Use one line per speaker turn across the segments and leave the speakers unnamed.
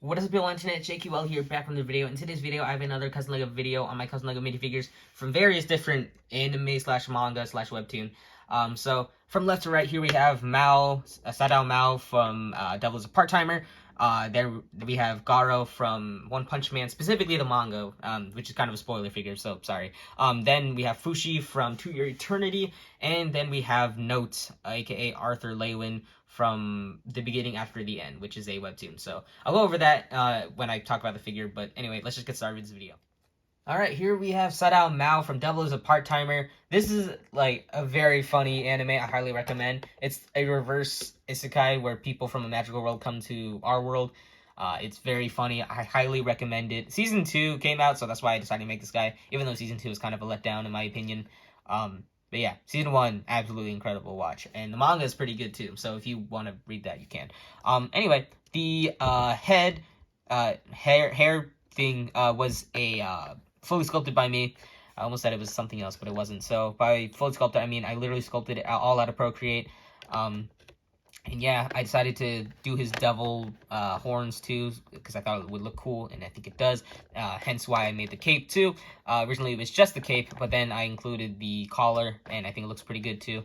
What is up, Bill Internet? JQL here, back from the video. In today's video, I have another Cousin Lego video on my Cousin Lego minifigures from various different anime slash manga slash webtoon. So from left to right, here we have Mao, Sadao Mao from Devil is a Part-Timer. There we have Garaou from One Punch Man, specifically the manga, which is kind of a spoiler figure, so sorry. Then we have Fushi from To Your Eternity, and then we have Note, aka Arthur Lewin, from The Beginning After the End, which is a webtoon. So I'll go over that when I talk about the figure, but anyway, let's just get started with this video. Alright, here we have Sadao Mao from Devil is a Part-Timer. This is, like, a very funny anime. I highly recommend. It's a reverse isekai where people from a magical world come to our world. It's very funny. I highly recommend it. Season 2 came out, so that's why I decided to make this guy, even though Season 2 is kind of a letdown, in my opinion. But yeah, Season 1, absolutely incredible watch. And the manga is pretty good, too, so if you want to read that, you can. Anyway, the hair thing was a... fully sculpted by me. I almost said it was something else, but it wasn't. So by fully sculpted, I mean I literally sculpted it all out of Procreate. And yeah, I decided to do his devil horns too, because I thought it would look cool, and I think it does. Hence why I made the cape too. Originally it was just the cape, but then I included the collar, and I think it looks pretty good too.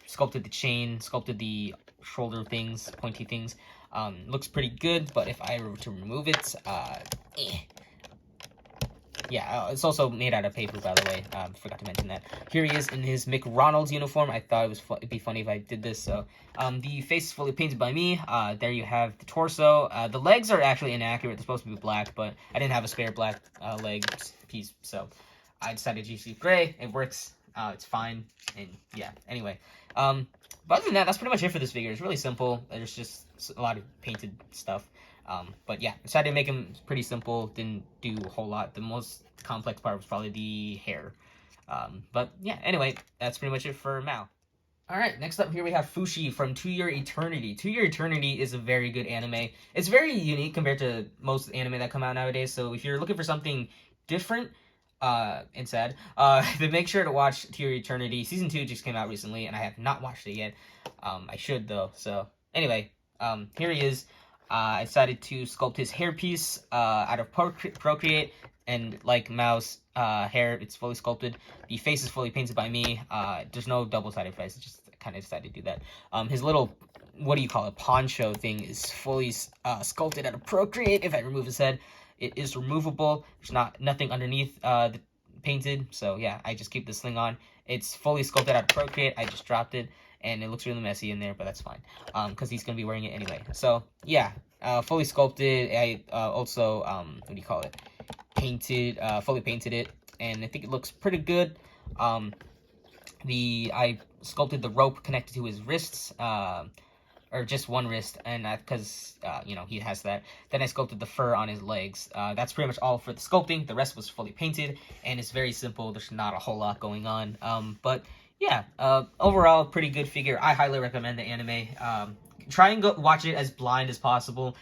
Sculpted the chain, sculpted the shoulder things, pointy things. Looks pretty good, but if I were to remove it, yeah, it's also made out of paper, by the way. Forgot to mention that. Here he is in his McRonald's uniform. I thought it'd be funny if I did this. So, the face is fully painted by me. There you have the torso. The legs are actually inaccurate. They're supposed to be black, but I didn't have a spare black leg piece, so I decided to use gray. It works. It's fine. And yeah, anyway. But other than that, that's pretty much it for this figure. It's really simple. There's just a lot of painted stuff. But yeah, decided to make him pretty simple. Didn't do a whole lot. The most complex part was probably the hair. But yeah, anyway, that's pretty much it for Mao. Alright, next up here we have Fushi from To Your Eternity. To Your Eternity is a very good anime. It's very unique compared to most anime that come out nowadays, so if you're looking for something different, and sad, then make sure to watch To Your Eternity. Season 2 just came out recently, and I have not watched it yet. I should, though, so anyway, here he is. I decided to sculpt his hairpiece out of Procreate, and like Mao's hair, it's fully sculpted. The face is fully painted by me. There's no double-sided face, I just kind of decided to do that. His little, what do you call it, poncho thing is fully sculpted out of Procreate. If I remove his head, it is removable. There's nothing underneath painted, so yeah, I just keep this thing on. It's fully sculpted out of Procreate. I just dropped it, and it looks really messy in there, but that's fine, because he's gonna be wearing it anyway. So yeah, fully sculpted. I also what do you call it, painted, fully painted it, and I think it looks pretty good. I sculpted the rope connected to his wrists, or just one wrist, and because you know, he has that. Then I sculpted the fur on his legs. That's pretty much all for the sculpting. The rest was fully painted, and it's very simple. There's not a whole lot going on, but yeah, overall, pretty good figure. I highly recommend the anime. Try and go watch it as blind as possible.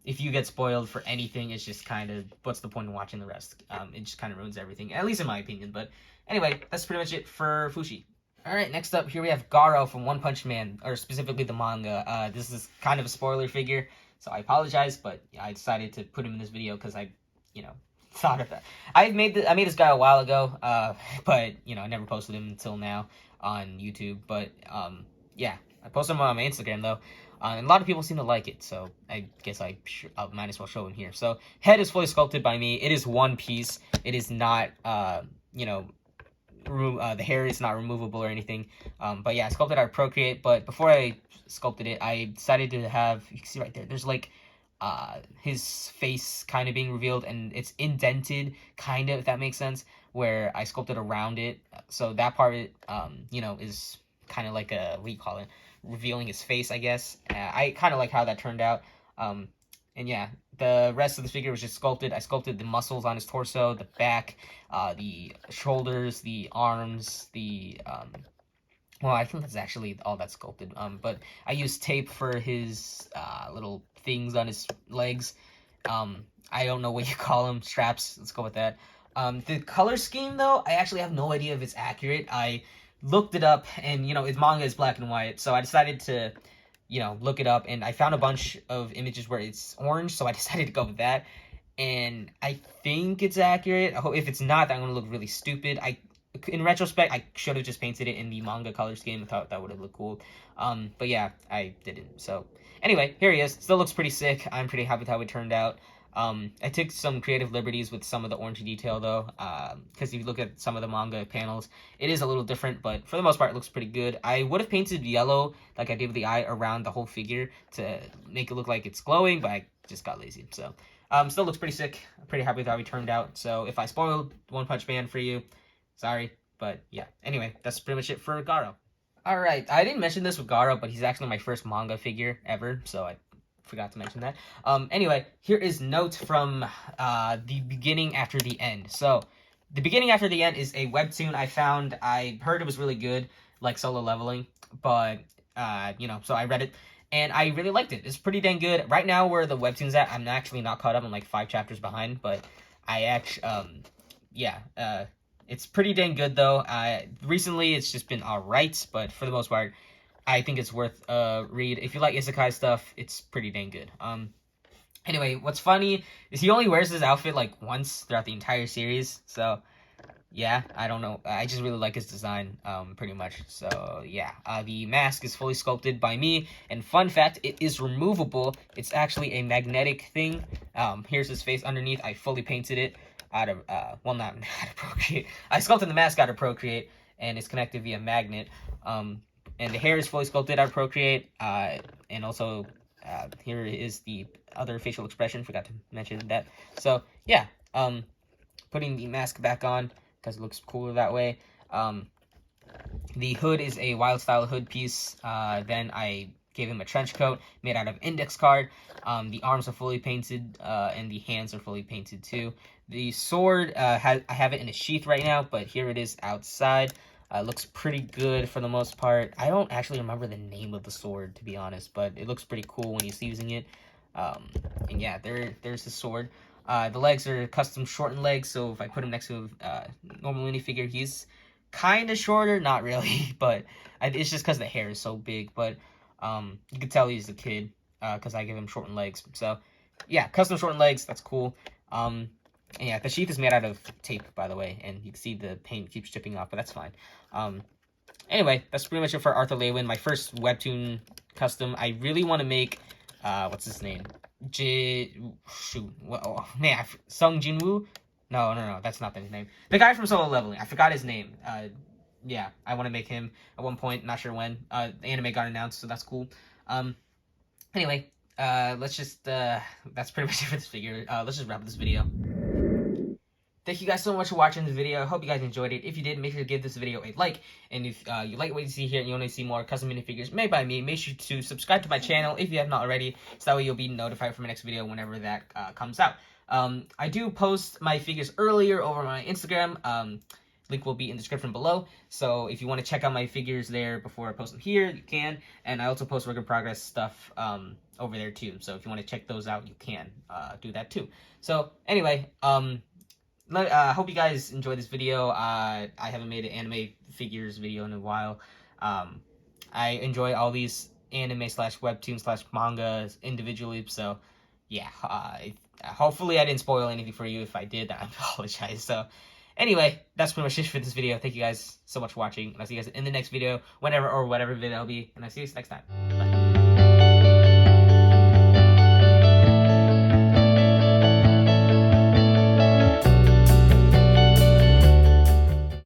If you get spoiled for anything, it's just kind of, what's the point of watching the rest? It just kind of ruins everything, at least in my opinion. But anyway, that's pretty much it for Fushi. Alright, next up, here we have Garaou from One Punch Man, or specifically the manga. This is kind of a spoiler figure, so I apologize, but I decided to put him in this video because I, you know, thought of that. I made this guy a while ago, but, you know, I never posted him until now on YouTube. But, yeah, I posted him on my Instagram, though. And a lot of people seem to like it, so I guess I might as well show him here. So, head is fully sculpted by me. It is one piece. It is not, you know, the hair is not removable or anything. But yeah, I sculpted out of Procreate. But before I sculpted it, I decided to have, you can see right there, there's like his face kind of being revealed, and it's indented, kind of, if that makes sense, where I sculpted around it. So that part, you know, is kind of like a, what do you call it, revealing his face, I guess. I kind of like how that turned out. And yeah, the rest of the figure was just sculpted. I sculpted the muscles on his torso, the back, the shoulders, the arms, the, well, I think that's actually all that's sculpted. But I used tape for his little things on his legs. I don't know what you call them, straps. Let's go with that. The color scheme, though, I actually have no idea if it's accurate. I looked it up, and, you know, his manga is black and white, so I decided to look it up, and I found a bunch of images where it's orange, so I decided to go with that. And I think it's accurate. If it's not, then I'm gonna look really stupid. In retrospect, I should have just painted it in the manga color scheme. I thought that would have looked cool. But yeah, I didn't. So anyway, here he is. Still looks pretty sick. I'm pretty happy with how it turned out. I took some creative liberties with some of the orange detail though, because if you look at some of the manga panels, it is a little different, but for the most part, it looks pretty good. I would have painted yellow, like I did with the eye, around the whole figure to make it look like it's glowing, but I just got lazy. So, still looks pretty sick. I'm pretty happy with how he turned out. So if I spoiled One Punch Man for you, sorry, but yeah. Anyway, that's pretty much it for Garaou. Alright, I didn't mention this with Garaou, but he's actually my first manga figure ever, so I forgot to mention that. Anyway, here is note from the beginning after the end. So, the beginning after the end is a webtoon I found. I heard it was really good, like Solo Leveling, but, so I read it, and I really liked it. It's pretty dang good. Right now, where the webtoon's at, I'm actually not caught up. I'm like 5 chapters behind, but I actually, it's pretty dang good, though. Recently, it's just been alright, but for the most part, I think it's worth a read. If you like isekai stuff, it's pretty dang good. Anyway, what's funny is he only wears this outfit, like, once throughout the entire series, so, yeah, I don't know. I just really like his design, pretty much. So, yeah, the mask is fully sculpted by me, and fun fact, it is removable. It's actually a magnetic thing. Here's his face underneath. I fully painted it out of, well, not out of Procreate. I sculpted the mask out of Procreate, and it's connected via magnet. And the hair is fully sculpted out of Procreate, and also, here is the other facial expression, forgot to mention that. So, yeah, putting the mask back on, because it looks cooler that way. The hood is a wild style hood piece. Then I gave him a trench coat made out of index card. The arms are fully painted, and the hands are fully painted too. The sword, I have it in a sheath right now, but here it is outside. Looks pretty good for the most part. I don't actually remember the name of the sword, to be honest, but it looks pretty cool when he's using it. And yeah, there's the sword. The legs are custom shortened legs, so if I put him next to a normal minifigure, he's kind of shorter. Not really, but it's just because the hair is so big. But you can tell he's a kid because I give him shortened legs. So yeah, custom shortened legs, that's cool. And yeah, the sheath is made out of tape, by the way, and you can see the paint keeps chipping off, but that's fine. Anyway, that's pretty much it for Arthur Lewin, my first webtoon custom. I really want to make, what's his name? Sung Jinwoo? No, that's not his name. The guy from Solo Leveling, I forgot his name. Yeah, I want to make him at one point, not sure when. The anime got announced, so that's cool. Anyway, let's just, that's pretty much it for this figure. Let's just wrap up this video. Thank you guys so much for watching this video. I hope you guys enjoyed it. If you did, make sure to give this video a like. And if you like what you see here and you want to see more custom minifigures made by me, make sure to subscribe to my channel if you have not already. So that way you'll be notified for my next video whenever that comes out. I do post my figures earlier over my Instagram. Link will be in the description below. So if you want to check out my figures there before I post them here, you can. And I also post work in progress stuff over there too. So if you want to check those out, you can do that too. So anyway, I hope you guys enjoyed this video. I haven't made an anime figures video in a while. I enjoy all these anime slash webtoon slash mangas individually. So yeah, hopefully I didn't spoil anything for you. If I did, I apologize. So anyway, that's pretty much it for this video. Thank you guys so much for watching, and I'll see you guys in the next video, whenever or whatever video it'll be, and I'll see you next time. Bye.